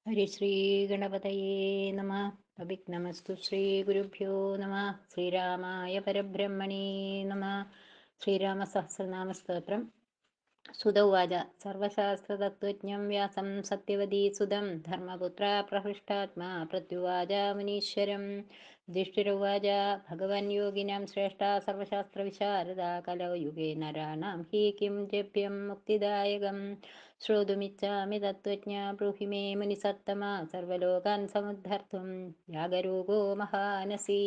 ഹരിശ്രീ ഗണപതയേ നമ. അഭിഘ്നമസ്തു. ശ്രീ ഗുരുഭ്യോ നമ. ശ്രീരാമായ പരബ്രഹ്മണേ നമ. ശ്രീരാമ സഹസ്രനാമ സ്തോത്രം. സുത ഉവാച സർവശാസ്ത്രതത്ത്വജ്ഞം വ്യാസം സത്യവതീസുതം ധർമ്മപുത്ര പ്രഹൃഷ്ടാത്മാ പ്രത്യുവാച മുനീശ്വരം. യുധിഷ്ഠിരോവാച ഭഗവൻ യോഗിനാം ശ്രേഷ്ഠ സർവശാസ്ത്രവിശാരദ കലൗ യുഗേ നരാണാം ഹി കിം ജപ്യം മുക്തിദായകം ശ്രോതുമിച്ഛാമി തത്ത്വജ്ഞ ബ്രൂഹി മേ മുനിസത്തമ സർവലോകാൻ സമുദ്ധർത്തും യാഗരൂപോ മഹാനസി.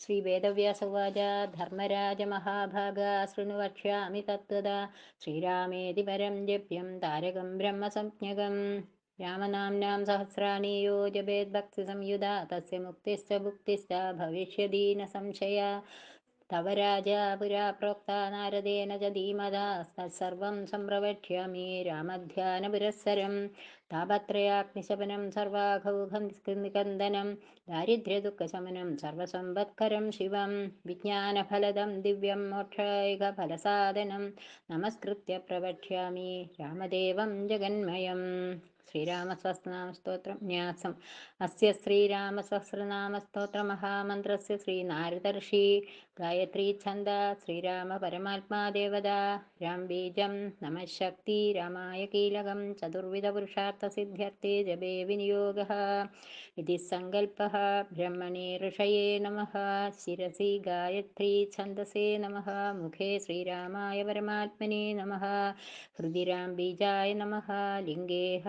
ശ്രീ വേദവ്യാസ ഉവാച ധർമ്മരാജ മഹാഭാഗ ശൃണു വക്ഷ്യാമി തത്വദാ ശ്രീരാമേതി പരം ജപ്യം താരകം ബ്രഹ്മസംജ്ഞകം. രാമനാംനാം സഹസ്രാണി യോ ജപേത് ഭക്തിസംയുതാ തസ്യ മുക്തിശ്ച ഭുക്തിശ്ച ഭവിഷ്യതി ന സംശയ. തവ രാജാ പുരാ പ്രോക്താ നാരദേന ച ധീമതാ തത്സർവം സംപ്രവക്ഷ്യാമി രാമധ്യാനപുരസ്സരം. താപത്രയാഗ്നിശമനം സർവാഘൗഘം നികന്ദനം ദാരിദ്ര്യദുഃഖശമനം സർവസമ്പത്കരം ശിവം. വിജ്ഞാനഫലദം ദിവ്യം മോക്ഷൈകഫലസാധനം നമസ്കൃത്യ പ്രവക്ഷ്യാമി രാമദേവം ജഗന്മയം. ശ്രീരാമസഹസ്രനാമസ്തോത്രം ന്യാസം. അസ്യ ശ്രീരാമസഹസ്രനാമസ്തോത്രമഹാമന്ത്രസ്യ ശ്രീനാരദർഷി ഗായത്രീ ഛന്ദ. ശ്രീരാമ പരമാത്മാ ദേവതാ രാം ബീജം നമഃ ശക്തി രാമായ കീലകം ചതുർവിധ പുരുഷാർത്ഥസിദ്ധ്യർത്ഥേ ജപേ വിനിയോഗഃ ഇതി സങ്കല്പഃ. ബ്രഹ്മണേ ഋഷയേ നമഃ. ശിരസി ഗായത്രീ ഛന്ദസേ നമഃ. മുഖേ ശ്രീരാമായ പരമാത്മനെ നമഃ. ഹൃദി രാം ബീജായ നമഃ. ലിംഗേഹ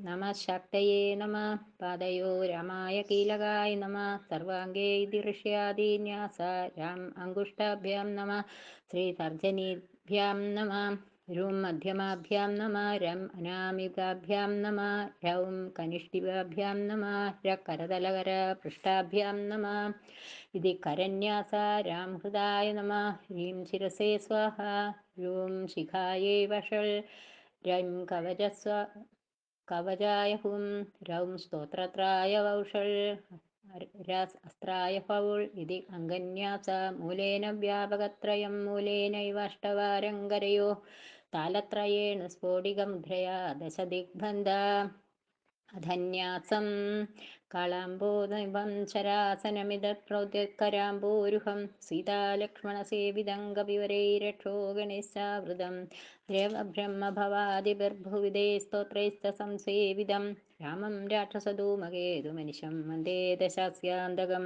നമഃ ശക്തയേ നമഃ. പാദയോ രാമായ കീലകായ നമഃ. സർവാംഗേ ഇതി ഋഷ്യാദിന്യാസ രാം അംഗുഷ്ടാഭ്യാം നമഃ. ശ്രീതർജനീഭ്യാം നമഃ. രും മധ്യമാഭ്യാം നമഃ. രം അനാമികാഭ്യാം നമഃ. രൗം കനിഷ്ഠികാഭ്യാം നമഃ. കരതലകര പൃഷ്ഠാഭ്യാം നമഃ. ഇതി കരന്യാസ രാം ഹൃദായ നമഃ. ഹ്രീം ശിരസേ സ്വാഹ. രും ശിഖായൈ വഷൾ. രം കവചായ ഹും. രൗം സ്തോത്രത്രായ വൗഷൾ. അസ്ത്രായ ഫൗൾ. ഇതി അംഗന്യാസ മൂലേന വ്യാപകത്രയം മൂലേനൈവ അഷ്ടവാരംഗരയോ താലത്രയേണ സ്ഫോടികമുദ്രയാ ദശദിഗ്ബന്ധ. അധന്യാസം കാളാംബോനിഭം ശരാസനമിതത്പ്രൗദ്യത്കരാംബോരുഹം സീതാലക്ഷ്മണസേവിതം കപിവരൈരക്ഷോ ഗണേശാവൃതം ദേവബ്രഹ്മഭവാദിഭിർഭുവിദേ സ്തോത്രൈശ്ച സംസേവിതം രാമം രാക്ഷസധൂമകേതുമനിശം വന്ദേ ദശാസ്യാന്തകം.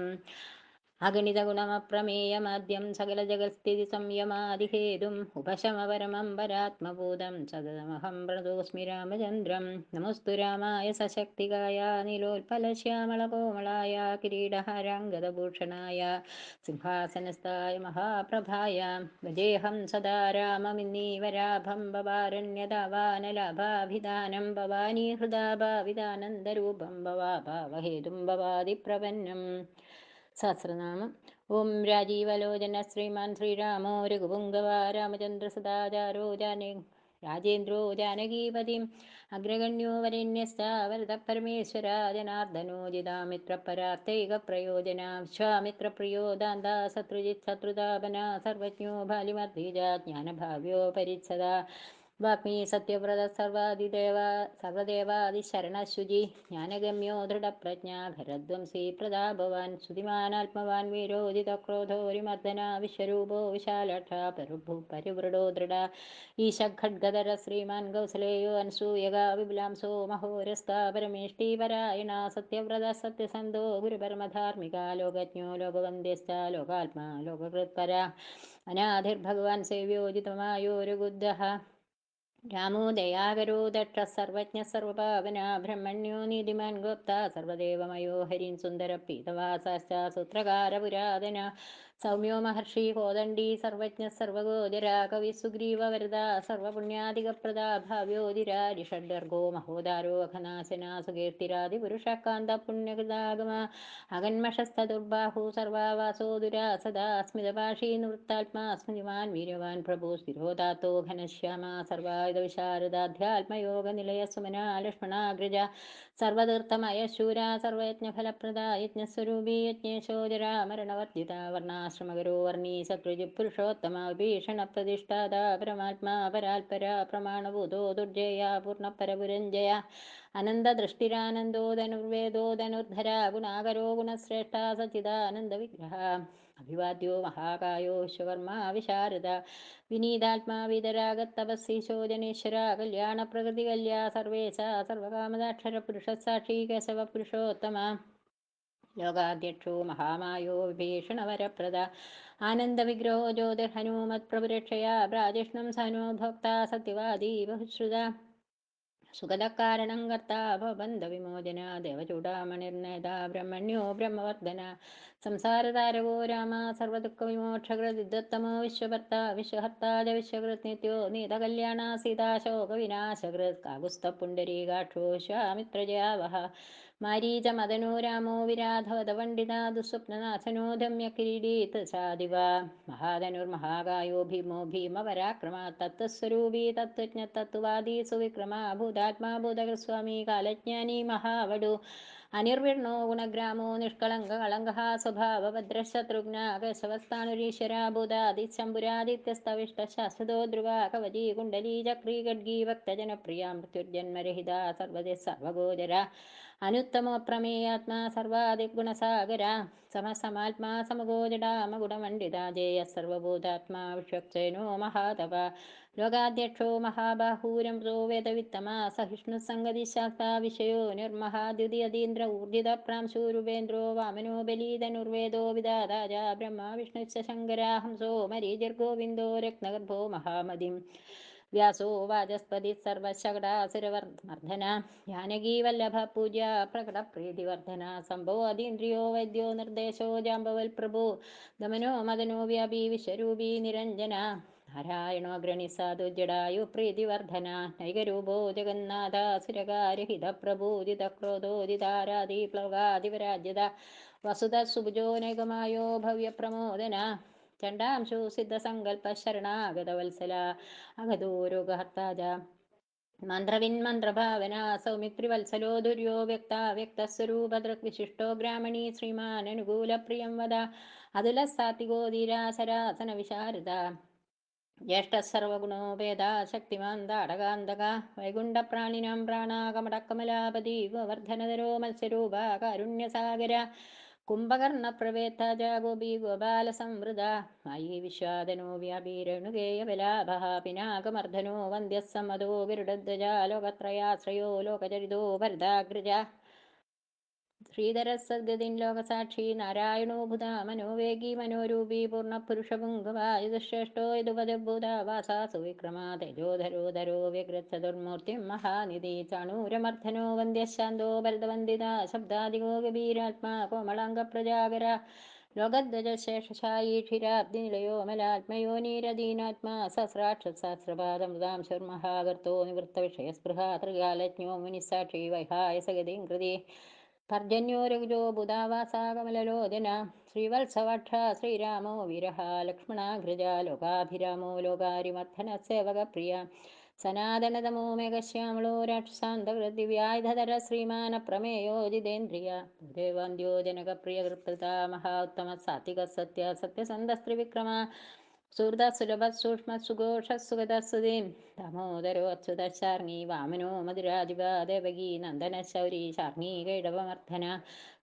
അഗണിതഗുണമപ്രമേയമാദ്യം സകലജഗത്സ്ഥിതി സംയമാദിഹേതും ഉപശമപരമം പരാത്മബോധം സതതമഹം പ്രണതോസ്മി രാമചന്ദ്രം. നമോസ്തു രാമായ സശക്തികായ നീലോത്പലശ്യാമളകോമളായ കിരീടഹാരാംഗദഭൂഷണായ സിംഹാസനസ്ഥായ മഹാപ്രഭായ. ഭജേഹം സദാ രാമമിന്നീവരാഭം ഭവാരണ്യതാവാനലാഭാഭിധാനം ഭവാനീ ഹൃദാ ഭാവിതാനന്ദരൂപം ഭവാഭാവഹേതും ഭവാദിപ്രപന്നം. സഹസ്രനാമം. ഓം രാജീവലോചന ശ്രീമാൻ ശ്രീരാമോ രഘുപുംഗവ രാമചന്ദ്രസദാചാരോ രാജേന്ദ്രോ ജാനകീപതിം അഗ്രഗണ്യോ വരണ്യശ്ച വരദ പരമേശ്വര ജനാർദ്ദനോ ജിതാമിത്രപരാർത്ഥൈകപ്രയോജന വിശ്വാമിത്രപ്രിയോ ദാന്ത ശത്രുജിത് ശത്രുതാപന സർവജ്ഞോ ബാലിമർദ്ദീജ ജ്ഞാനഭാവ്യോ പരിച്ഛദ വാഗ്മീ സത്യവ്രത സർവദേവാദിശരണശുചി ജ്ഞാനഗമ്യോ ദൃഢപ്രജ്ഞ ഭരദ്വംസീ പ്രതാപവാൻ ശ്രുതിമാനാത്മവാൻ വീരോജിതക്രോധോരിമർദ്ദന വിശ്വരൂപോ വിശാലക്ഷ പരിവൃഢോ ദൃഢ ഈശഖഡ്ഗധര ശ്രീമാൻ കൗസലേയോ അൻസൂയക വിപുലാംസോ മഹോരസ്ത പരമേഷ്ടീപരായണ സത്യവ്രത സത്യസന്ധോ ഗുരുപരമധാർമ്മിക ലോകജ്ഞോ ലോകവന്ദ്യശ്ച ലോകാത്മാ ലോകകൃത്പര അനാധിർഭഗവാൻ സേവ്യോജിതമായോ രഘുദ്ദഃ രാമോ ദയാകരോ ദക്ഷ സർവജ്ഞ സർവപാവന ബ്രഹ്മണ്യോ നീതിമാൻ ഗോപ്ത സർവദേവമയോ ഹരിൻ സുന്ദര പീതവാസാശ്ച സൂത്രകാര പുരാതന സൗമ്യോ മഹർഷി കോദണ്ഡി സർവജ്ഞ സർവഗോചര കവി സുഗ്രീവ വരദ സർവപുണ്യാധികപ്രദ ഭാവ്യോതിരാരിഷഡ്ഗോ മഹോദാരോ അഘനാശന സുകീർത്തിരാദിപുരുഷകാന്ത പുണ്യകൃതാഗമ അകന്മഷസ്തദുർബാഹു സർവാവാസോ ദുരാസദാ സ്മിതഭാഷീ നിവൃത്താത്മാ സ്മൃതിമാൻ വീര്യവാൻ പ്രഭു സ്ഥിരോദാത്തോ ഘനശ്യാമ സർവായുധവിശാരദാധ്യാത്മയോഗനിലയ സുമന ലക്ഷ്മണാഗ്രജ സർവതീർത്ഥമയ ശൂര സർവയജ്ഞഫലപ്രദ യജ്ഞസ്വരൂപീ യജ്ഞേശോജരാ മരണവർജിത വർണ്ണ ശ്രമകരോ വർണ്ണീ സത്വജി പുരുഷോത്തമ ഭീഷണ പ്രതിഷ്ഠാത പരമാത്മാ പരാൽപര പ്രമാണഭൂതോ ദുർജയ പൂർണ്ണപരപുരഞ്ജയ അനന്തദൃഷ്ടിരാനന്ദോ ധനുർവേദോ ധനുർധര ഗുണാകരോ ഗുണശ്രേഷ്ഠ സച്ചിദാനന്ദ വിഗ്രഹ അഭിവാദ്യോ മഹാകായോ വിശ്വകർമ്മ വിശാരദ വിനീതാത്മാ വിതരാഗത്തപസ്സി ശോചനേശ്വര കല്യാണ പ്രകൃതി കല്യാ സർവേശ സർവകാമദാക്ഷര പുരുഷ സാക്ഷി കേശവ പുരുഷോത്തമ ലോകാധ്യക്ഷോ മഹാമായോ വിഭീഷണവരപ്രദ ആനന്ദവിഗ്രഹോ ജ്യോതിർഹനുമത്പ്രഭുരക്ഷയാ പ്രാജിഷ്ണം സനോ ഭോക്ത സത്യവാദീ ബഹുശ്രുത സുഗതകാരണം കർത്ത ഭവബന്ധവിമോചന ദേവചൂടാമണിർനേത ബ്രഹ്മണ്യോ ബ്രഹ്മവർദ്ധന സംസാരതാരകോ രാമ സർവദുഃഖവിമോക്ഷകൃദ്ദത്തമോ വിശ്വഭർത്ത വിശ്വഹർത്താജ വിശ്വകൃത് നിത്യോ നീതകല്യാണ സീതാശോകവിനാശകൃത് കാകുസ്തപുണ്ടരീകാക്ഷോ ശ്വാമിത്രജയാവഹ മാരീച മദനോ രാമോ വിരാധവദപണ്ഡിത ദുസ്വപ്നനാശനോ ധമ്യകിരീടീത് സാദിവ മഹാധനുർമഹാകായോ ഭീമോ ഭീമപരാക്രമ തത്വസ്വരൂപീ തത്വജ്ഞ തത്വവാദീ സുവിക്രമ ഭൂതാത്മാ ഭൂതകൃസ്വാമി കാലജ്ഞാനി മഹാവടു അനിർവിർണോ ഗുണഗ്രാമോ നിഷ്കളങ്ക കളങ്ക സ്വഭാവഭദ്രശത്രുഘ്ന കേശവസ്ഥാണുരീശ്വര ഭൂതാദിശംഭുരാദിത്യസ്തവിഷ്ട ശാശ്വതോ ധ്രുവ കവചീ കുണ്ടലീ ചക്രീ ഖഡ്ഗീ ഭക്തജനപ്രിയ മൃത്യുർജന്മരഹിത സർവദേ സർവഗോചര അനുത്തമോ പ്രമേയാത്മാ സർവാദിഗുണസാഗര സമസമാത്മാ സമഗോജടാമഗുണമണ്ഡിത ജേയ സർവഭൂതാത്മാ വിശ്വക്സേനോ മഹാതപ ലോകാധ്യക്ഷോ മഹാബാഹൂരംസോ വേദവിത്തമ സഹിഷ്ണുസംഗതിശാസ്താ വിഷയോ നിർമഹാദ്യുതിയതീന്ദ്ര ഊർജിതപ്രാംശൂരുപേന്ദ്രോ വാമനോ ബലീധനുർവേദോ വിദാതാജ ബ്രഹ്മ വിഷ്ണുശ്ച ശങ്കരാ ഹംസോ മരീചിർഗോവിന്ദോ രത്നഗർഭോ മഹാമതിം വ്യാസോ വാചസ്പതി സർവശകടാസുരമർദ്ദന ജാനകീവല്ലഭ പൂജ്യ പ്രകടപ്രീതിവർദ്ധന സംഭോ അതീന്ദ്രിയോ വൈദ്യോ നിർദ്ദേശോ ജാമ്പവൽ പ്രഭു ദമനോ മദനോ വ്യാപി വിശ്വരൂപി നിരഞ്ജന നാരായണോഗ്രണി സാധു ജഡായു പ്രീതിവർദ്ധന നൈകരൂപോ ജഗന്നാഥ സുരകാരഹിത പ്രഭൂജിത ക്രോധോദിതാരാധി പ്ലവകാധിപരാജ്യത വസുധ സുഭുജോ നൈകമായോ ഭവ്യപ്രമോദന ചണ്ടാംശു സിദ്ധസങ്കൽപ്പ ശരണാഗതവത്സല അഗതോരോഗഹർത്താജ മന്ത്രവിന്മന്ത്രഭാവന സൗമിത്രിവത്സലോ ദുര്യോ വ്യക്ത വ്യക്തസ്വരൂപദൃക് വിശിഷ്ടോ ഗ്രാമണീ ശ്രീമാനനുകൂലപ്രിയം വദ അതുല സാത്വികോ ധീരാസരാസന വിശാരദ ജ്യേഷ്ഠസർവഗുണോപേത ശക്തിമാൻ താടകാന്തക വൈകുണ്ഠപ്രാണിനാം പ്രാണാകമടക്കമലാപതി ഗോവർദ്ധനധരോ മത്സ്യരൂപ കാരുണ്യസാഗര കുംഭകർണപ്രവേത്ത ഗോപി ഗോപാലസംവൃത മയി വിശ്വാദനോ വ്യാപീരണുകേയവലാഭ പിനാകമർദ്ധനോ വന്ദ്യസമ്മതോ ഗരുഡധ്വജ ലോകത്രയാശ്രയോ ലോകചരിതോ ഭരതാഗ്രജ ശ്രീധരസദ്ഗതിൻ ലോകസാക്ഷി നാരായണോ ഭൂത മനോവേഗി മനോരൂപി പൂർണ്ണപുരുഷപുങ്കവ യദുശ്രേഷ്ഠോ യദുപദഭൂത വാസാ സുവിക്രമ തേജോധരോധരോ വ്യഗ്രചതുർമൂർത്തിം മഹാനിധി ചാണൂരമർദ്ധനോ വന്ദ്യശാന്തോ ഭരതവന്ദിത ശബ്ദാദികോ ഗഭീരാത്മാ കോമളാംഗപ്രജാകര ലോകധ്വജശേഷശായി ക്ഷീരാബ്ദിനിലയോ മലാത്മയോ നീരദീനാത്മാ സഹസ്രാക്ഷസഹസ്രപാദമൃതാം ശുർമഹാകർത്തോ നിവൃത്തവിഷയസ്പൃഹ ത്രികാലജ്ഞോ മുനിസാക്ഷി വൈഹായ സഗതിം കൃതി പർജന്യോ രഘുജോ ബുധാവാസാകമലലോചന ശ്രീവത്സവക്ഷ ശ്രീരാമോ വിരഹ ലക്ഷ്മണാഘ്രജ ലോകാഭിരാമോ ലോകാരിമർദ്ധന സേവകപ്രിയ സനാതനതമോ മേഘശ്യാമളോ രാക്ഷസാന്തകൃതിവ്യായുധര ശ്രീമാന പ്രമേയോ ജിതേന്ദ്രിയ ദേവാന്ത്യോ ജനകപ്രിയകൃത മഹാ ഉത്തമ സാത്വിക സത്യ സത്യസന്ധസ്ത്രിവിക്രമ സുഹൃത സുലഭ സൂക്ഷ്മ സുഘോഷ സുഗതസുതീ ദാമോദരോ അച്യുത ശാർങ്ങി വാമനോ മധുരാധിപ ദേവകീ നന്ദന ശൗരി ശാർങ്ങി കൈടവമർദ്ധന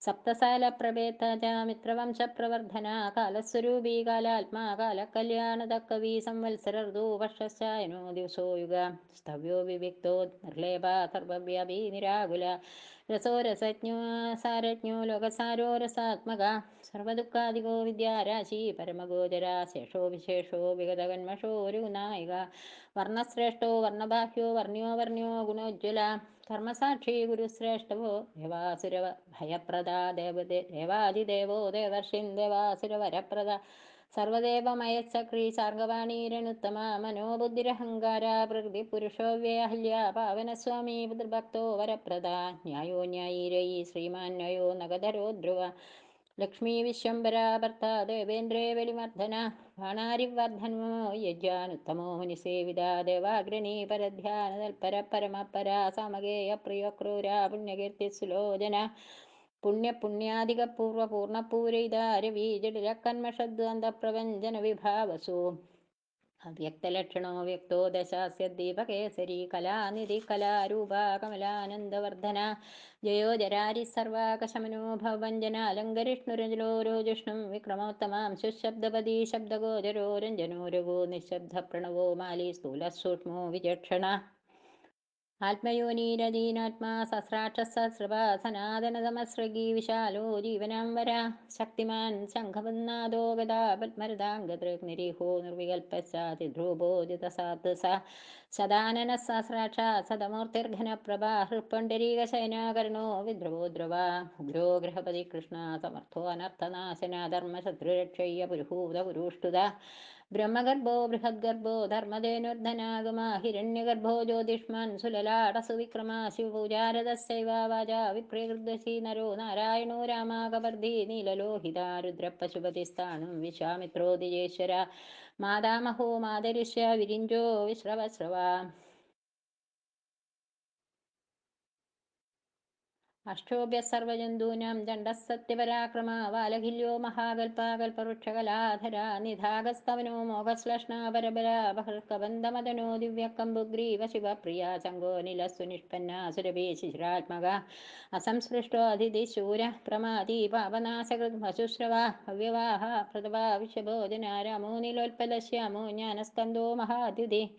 സപ്തസാല പ്രഭേത മിത്രവംശപ്രവർദ്ധന കാലസ്വരൂപി കാലാത്മാ കാലകല്യാണത കവി സംവത്സരർദോ വർഷശ്ചായനോ ദിവസോ യുഗ സ്തവ്യോ വിവിക്തോ നിർലേപ സർവവ്യാപി നിരാകുല രസോ രസജ്ഞോ സാരജ്ഞോ ലോകസാരോ രസാത്മക സർവദുഃഖാദികോ വിദ്യാരാശി പരമഗോചര ശേഷോ വിശേഷോ വിഗതകന്മഷോ ഒരു നായിക വർണ്ണശ്രേഷ്ഠോ വർണ്ണബാഹ്യോ വർണ്ണ്യോ വർണ്ണ്യോ ഗുണോജ്വല കർമ്മസാക്ഷി ഗുരുശ്രേഷ്ഠവോ ദേവാസുര ഭയപ്രദ ദേവാദിദേവോ ദേവർഷിൻ ദേവാസുരവരപ്രദ സർവദേവമയച്ചക്രീ സാർഗവാണീരനുത്തമ മനോബുദ്ധിരഹങ്കാര പ്രകൃതി പുരുഷോ വ്യഹല്യ പാവനസ്വാമി പിതൃഭക്തോ വരപ്രദ ന്യായോ ന്യായീരയി ശ്രീമാന്വയോ നഗധരോ ധ്രുവ ലക്ഷ്മീ വിശ്വംഭര ഭർത്ത ദേവേന്ദ്രേ ബലിമർദ്ദന ബാണാരിവർദ്ധനോ യജ്ഞാനുത്തമോ മുനിസേവിത ദേവാഗ്രണീ പരധ്യാന തൽപര പരമപര സമഗേയ പ്രിയ ക്രൂര പുണ്യകീർത്തി സുലോചന പുണ്യാധികപൂർവ പൂർണ്ണപൂരൈതാരവീജടിലക്കന്മഷദ്വാന്തപ്രവഞ്ചന വിഭാവസു അവ്യക്തലക്ഷണോ വ്യക്തോ ദശാസ്യദ്ദീപകേസരി കലാനിധി കലാരൂപാ കമലാനന്ദവർദ്ധന ജയോ ജരാരി സർവാകശമനോ ഭവഭഞ്ജനാലങ്കരിഷ്ണുരജലോരോ ജിഷ്ണും വിക്രമോത്തമാം ശുശബ്ദപദീ ശബ്ദഗോചരോ രഞ്ജനോ രഘോ നിശബ്ദ പ്രണവോ മാലി സ്ഥൂലസൂക്ഷ്മോ വിചക്ഷണ ആത്മയോനീരദീനാത്മാ സഹസ്രാക്ഷസഹസ്രപാ സനാതനതമസ്രഗീ വിശാലോ ജീവനാംബര ശക്തിമാൻ ശംഖപദ്നാദോ ഗദാ പത്മരഥാംഗദൃക് നിരീഹോ നിർവികൽപ്പശ്ചാതിധ്രുവോദിതസാധസ സദാനന സഹസ്രാക്ഷ സദമൂർത്തിർഘനപ്രഭ ഹൃപ്പണ്ഡരീകശയനാകർണോ വിദ്രവോദ്രവ ഉഗ്രോ ഗൃഹപതി കൃഷ്ണ സമർത്ഥോ അനർത്ഥനാശന ധർമ്മശത്രുരക്ഷയ്യ പുരുഹൂതപുരുഷ്ടുത ബ്രഹ്മഗർഭോ ബൃഹദ്ഗർഭോ ധർമ്മധേനുർധനാഗമ ഹിരണ്യഗർഭോ ജ്യോതിഷ്മാൻ സുലലാടസുവിക്രമ ശിവപൂജാരഥസ്യൈവ വാചാ വിപ്രകൃതസി നരോ നാരായണോ രാമാകവർദ്ധി നീലലോഹിത രുദ്രപശുപതിസ്ഥാണും വിശ്വാമിത്രോ ദിജേശ്വര മാതാമഹോ മാതരിഷ്യ വിരിഞ്ചോ വിശ്രവസ്രവ അഷ്ടോഭ്യ സർവജന്തൂനാം ദണ്ഡഃ സത്യപരാക്രമ വാലഖില്യോ മഹാകൽപാകൽപവൃക്ഷകലാധര നിധാഗസ്തവനോ മോഹശ്ലഷ്ണാപരബലാപഹൃക്കബന്ധമദനോ ദിവ്യക്കംബുഗ്രീവ ശിവപ്രിയ ചങ്കോനിലസ്സു നിഷ്പന്ന സുരഭി ശിശിരാത്മക അസംസ്പൃഷ്ടോ അതിഥിശൂര പ്രമാദി പാപനാശകൃത് വശുശ്രവ അവ്യവാഹ പ്രതവാ വിശ്വഭോജന രാമോ നീലോൽപലശ്യാമോ ജ്ഞാനസ്കന്ധോ മഹാതിഥി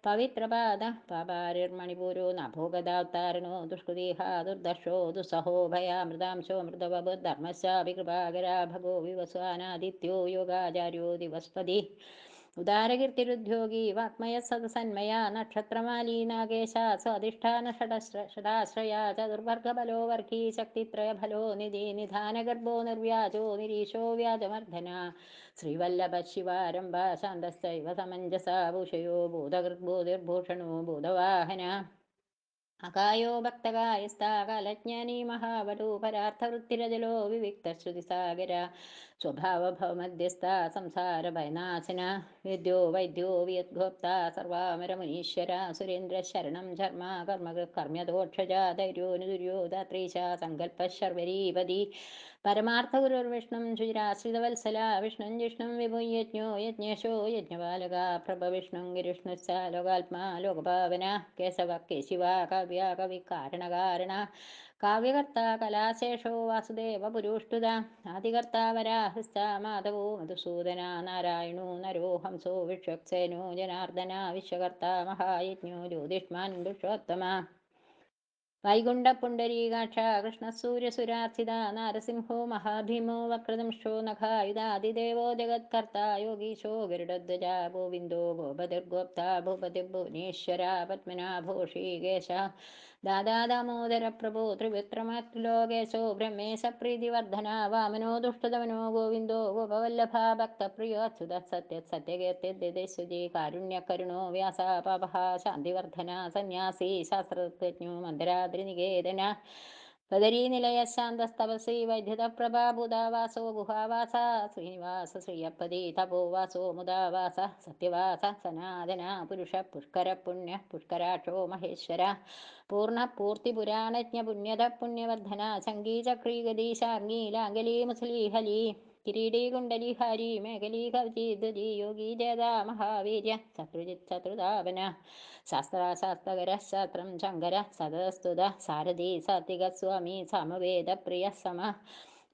പവിത്രപാദ പാപാരിർമണിപൂരോ നഭോഗതാവതാരണോ ദുഷ്കൃതീഹ ദുർദർശോ ദുസ്സഹോ ഭയാമൃതാംശോ മൃതവധർമ്മശാഭികൃപാകരാ ഭഗോ വിവസ്വാനാദിത്യോ യോഗാചാര്യോ ദിവസ്പതി ഉദാരകീർത്തിരുദ്യോഗി വാഗ്മയ സദസന്മയ നക്ഷത്രമാലീ നാഗേശ സ്വാധിഷ്ഠാന ഷടാശ്രയ ചതുർവർഗഫലോ വർഗീ ശക്തിത്രയഫലോ നിധി നിധാനഗർഭോ നിർവ്യാജോ നിരീശോ വ്യാജമർദ്ദന ശ്രീവല്ലഭ ശിവാരംഭ ശാന്തസ്ഥൈവ സമഞ്ജസ ഭൂഷയോ ബോധകൃദ്ബോധിർഭൂഷണോ ബോധവാഹന അകായോ ഭക്തകായസ്ഥാകാലജ്ഞാനി മഹാവടു പരാർത്ഥവൃത്തിരജലോ വിവിക്തശ്രുതിസാഗര സ്വഭാവഭവമധ്യസ്ഥ സംസാരഭയനാശന വിദ്യോ വൈദ്യോ വിയദ്ഗോപ്ത സർവാമരമുനീശ്വര സുരേന്ദ്രശരണം ധർമ്മ കർമ്മ്യദോക്ഷജ ധൈര്യോനുദുര്യോ ദാത്രീശ സങ്കല്പശർവരീപതി പരമാർത്ഥഗുരുർവിഷ്ണും ശുചിരാശ്രിതവത്സല വിഷ്ണും ജിഷ്ണും വിഭുയജ്ഞോ യജ്ഞേശോ യജ്ഞപാലക പ്രഭവിഷ്ണും ഗിരിഷ്ണുശ്ച ലോകാത്മാ ലോകപാവന കേശവ കേശിവ കാവ്യ കവി കാരണകാരണ കാവ്യകർത്ത കലാശേഷോ വാസുദേവ പുരുഷ്ടുത ആദികർത്ത വരാഹശ്ച മാധവോ മധുസൂദന നാരായണോ നരോ ഹംസോ വിശ്വക്സേനോ ജനാർദ്ദന വിശ്വകർത്ത മഹായജ്ഞോ ജ്യോതിഷ്മാൻ പുരുഷോത്തമ വൈകുണ്ഠപുണ്ടരീകാക്ഷ കൃഷ്ണസൂര്യസുരാർച്ചിത നാരസിംഹോ മഹാഭീമോ വക്രദംശോ നഖായുധാതിദേവോ ജഗത്കർത്ത യോഗീശോ ഗരുഡധ്വജ ഗോവിന്ദോ ഗോപതിർഗോപ്ത ഭൂപതിർഭുവനേശ്വര പത്മനാഭോ ശ്രീകേശ ദാദാമോദര പ്രഭോ ത്രിവിക്രമത്രിലോകേശോ ബ്രഹ്മേശ പ്രീതിവർദ്ധന വാമനോ ദുഷ്ടതമനോ ഗോവിന്ദോ ഗോപവല്ലഭ ഭക്തപ്രിയോ അച്യുത സത്യകീർത്തിശുചി കാരുണ്യകരുണോ വ്യാസ പാപഹ ശാന്തിവർദ്ധന സന്യാസി ശാസ്ത്രജ്ഞോ മന്ദരാദ്രിനികേതന ബദരീനിലയ ശാന്തസ്തപസി വൈദ്യുതപ്രഭാഭൂതാവാസോ ഗുഹാവാസ ശ്രീനിവാസ ശ്രീയപ്പതി തപോവാസോ മുദാവാസ സത്യവാസ സനാതന പുരുഷ പുഷ്കര പുണ്യ പുഷ്കരാക്ഷോ മഹേശ്വര പൂർണ്ണപൂർത്തിപുരാണജ്ഞ പുണ്യത പുണ്യവർദ്ധന ശങ്കീചക്രീഗദീശാർഗീ ലാംഗലീ മുസലീഹലി കിരീടീ കുണ്ടലിഹാരി മേഖലീ കവചീധ്വജി യോഗീ ജേതാ മഹാവീര്യ ശത്രുജിത് ശത്രുതാപന ശാസ്ത്രാശാസ്ത്രകര ശാസ്ത്രം ശങ്കര സദസ്തുത സാരഥി സാത്വിക സ്വാമി സമവേദപ്രിയ സമ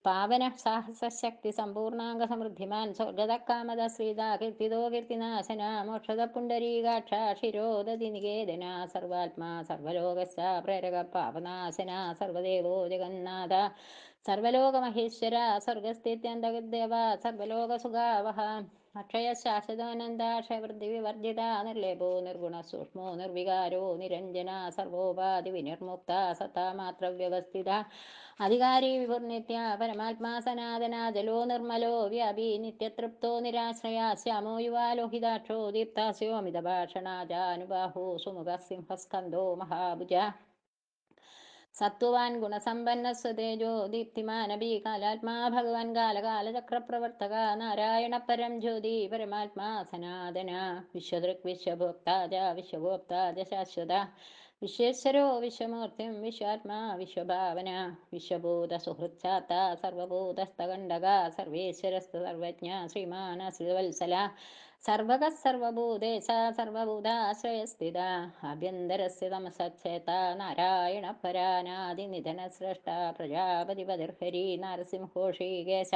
പാവന സാഹസശക്തി സമ്പൂർണാംഗ സമൃദ്ധിമാൻ സ്വർഗത കാമത ശ്രീത കീർത്തിതോ കീർത്തിനാശന മോക്ഷത പുണ്ടരീകാക്ഷ ശിരോദതി നികേതന സർവാത്മാ സർവലോകസ്യ പ്രേരക പാപനാശന സർവദേവോ ജഗന്നാഥ സർവലോകമഹേശ്വര സ്വർഗസ്ഥിത്യന്തദേവ സർവലോകസുഖാവഹ അക്ഷയ ശാശ്വതാനന്ദാക്ഷവൃദ്ധി വിവർജിത നിർലേപോ നിർഗുണ സൂക്ഷ്മോ നിർവികാരോ നിരഞ്ജന സർവോപാധി വിനിർമുക്ത സത്താമാത്ര വ്യവസ്ഥിത അധികാരി വിഭുർനിത്യ പരമാത്മാ സനാതന ജലോ നിർമ്മലോ വ്യാപി നിത്യതൃപ്തോ നിരാശ്രയ ശ്യാമോ യുവാലോഹിതാക്ഷോ ദീപ്താസ്യോമിതഭാഷണ ജാനുബാഹോ സുമുഖ സിംഹസ്കന്ധോ മഹാഭുജ സത്വവാൻ ഗുണസമ്പന്ന സ്വതേജോ ദീപ്തിമാനബി കാലാത്മാ ഭഗവാൻ കാലകാലചക്രപ്രവർത്തക നാരായണ പരം ജ്യോതി പരമാത്മാ സനാതന വിശ്വദൃക് വിശ്വഭോക്താജ വിശ്വഗോപ്താജ ശാശ്വത വിശ്വേശ്വരോ വിശ്വമൂർത്തിം വിശ്വാത്മാ വിശ്വഭാവന വിശ്വഭൂതസുഹൃച്ചാത്ത സർവഭൂതസ്ഥകണ്ഡക സർവേശ്വരസ്തു സർവജ്ഞ ശ്രീമാനശ്രിവത്സല സർവകഃ സർവഭൂതേശ സർവഭൂതാശ്രയസ്ഥിത ആഭ്യന്തരസ്യ തമസച്ഛേത നാരായണ പരാനാദിനിധനസ്രഷ്ട പ്രജാപതിപതിർഹരി നരസിംഹോഷീകേശ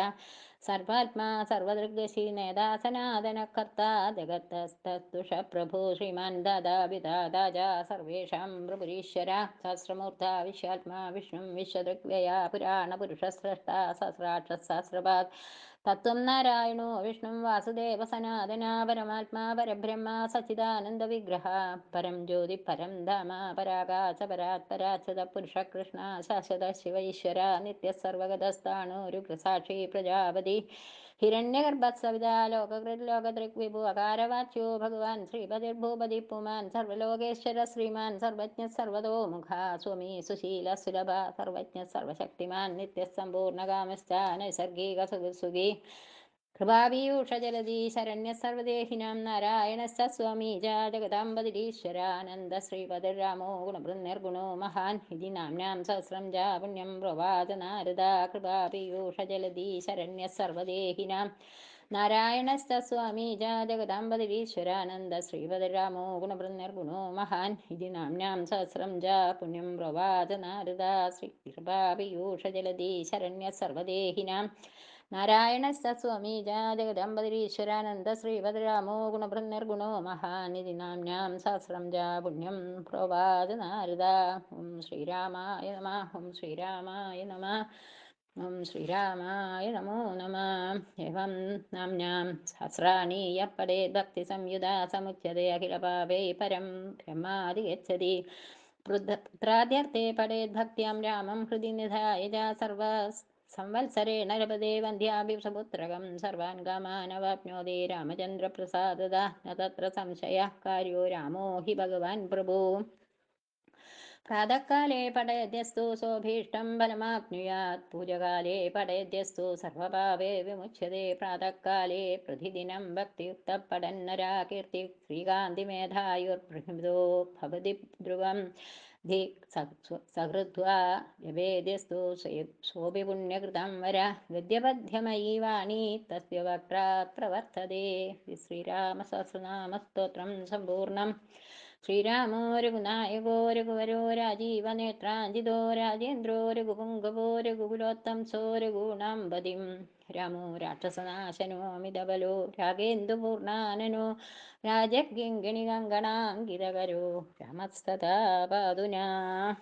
സർവാത്മാ സർവദൃഗ്ദശി നേതാ സനാതനകർത്ത ജഗത്തസ്തുഷ പ്രഭു ശ്രീമാൻ ദാതാവിദാദാജ സർവേഷാം പ്രഭുരീശ്വര സഹസ്രമൂർത്ത വിശ്വാത്മാ വിഷ്ണു വിശ്വദൃഗ്വയ പുരാണപുരുഷസ്രഷ്ട സഹസ്രാക്ഷ സഹസ്രപാദ് തത്വം നാരായണോ വിഷ്ണു വാസുദേവ സനാതന പരമാത്മാ പരബ്രഹ്മ സച്ചിദാനന്ദ വിഗ്രഹ പരം ജ്യോതി പരം ധാമ പരാകാശ പരാത്പരാച്യുത പുരുഷ കൃഷ്ണ ശാശ്വത ശിവ ഈശ്വര നിത്യ സർവഗതസ്ഥാണുരുഗ്രസാക്ഷി പ്രജാപതി ഹിരണ്യഗർഭസവിതാ ലോകകൃത് വിഭു അകാരവാച്യോ ഭഗവാൻ ശ്രീപതിർഭൂപതി പുമാൻ സർവലോകേശ്വര ശ്രീമാൻ സർവജ്ഞ സർവതോമുഖ സ്വമീ സുശീല സുലഭ സർവജ്ഞ സർവശക്തിമാൻ നിത്യസമ്പൂർണകാമശ്ച നൈസർഗിക സുഖി കൃപാപീയൂഷജലധി ശരണ്യ സർവദേഹിനാം നാരായണസ്യ സ്വാമീ ജഗദാംബതിരീശ്വരാനന്ദ ശ്രീപതിർരാമോ ഗുണഭൃന്നിർഗുണോ മഹാൻ ഇതി നാമ്നാം സഹസ്രം ജ പുണ്യം പ്രവാച നാരദ കൃപാപീയൂഷജലധി ശരണ്യ സർവദേഹിനാം നാരായണസ്യ സ്വാമീ ജഗദാംബതിരീശ്വരാനന്ദ ശ്രീപതിർരാമോ ഗുണഭൃന്നിർഗുണോ മഹാൻ ഇതി നാമ്നാം സഹസ്രം ജ പുണ്യം പ്രവാച നാരദ ശ്രീ കൃപാപീയൂഷജലധി ശരണ്യ സർവദേഹിനാം നാരായണസ്യ സ്വാമീ ജഗദംബതിരീശ്വരാനന്ദ ശ്രീഭദ്രാമോ ഗുണഭൃന്നിർഗുണോ മഹാനിധി നാമ്നാം സഹസ്രം ജ പുണ്യം പ്രോവാച നാരദ ഓം ശ്രീരാമായ നമ ഓം ശ്രീരാമായ നമ ഓം ശ്രീരാമായ നമോ നമ എവം നാമ്നാം സഹസ്രാണി യഃ പഠേത് ഭക്തിസംയുതാ സമുച്യതേ അഖിലപാപൈ പരം ബ്രഹ്മാധിഗച്ഛതി പുത്രാദ്യർത്ഥേ പഠേത് ഭക്ത്യാം രാമം ഹൃദി നിധായ സർവ സംവത്സരേണ ലഭതേ വന്ധ്യാഭിഷപുത്രകം സർവാൻ കാമാനവാപ്നോതി രാമചന്ദ്രപ്രസാദത ന തത്ര സംശയഃ കാര്യോ രാമോ ഹി ഭഗവാൻ പ്രഭു പ്രാതഃകാലേ പഠയദ്യസ്തു സ്വഭീഷ്ടം ഫലമാപ്നുയാത് പൂജകാലേ പഠയദ്യസ്തു സർവപാപേ വിമുച്യതേ പ്രാതഃകാലേ പ്രതിദിനം ഭക്തിയുക്തഃ പഠന്നരാ കീർത്തി ശ്രീകാന്തിമേധായുർബൃഹിതോ ഭവതി ധ്രുവം ധി സഹൃദ്വാ ജപേദ്യസ്തു സോപി പുണ്യകൃതം വര ഗദ്യപദ്യമയീ വാണി തസ്യ വക്രാത് പ്രവർത്തതേ ശ്രീരാമസഹസ്രനാമസ്തോത്രം സമ്പൂർണം ശ്രീരാമോ രഘുനായകോ രഘുവരോ രാജീവനേത്രാഞ്ജിതോ രാജേന്ദ്രോ രഘുപുംഗവോ രഘുകുലോത്തംസോ രഘൂണാംബതിം രാമോ രാക്ഷസനാശനോ അമിതബലോ രാഗേന്ദുപൂർണാനനോ രാജകിങ്കിണികങ്കണാങ്കിതകരോ രാമസ്തഥാ പാതുനാ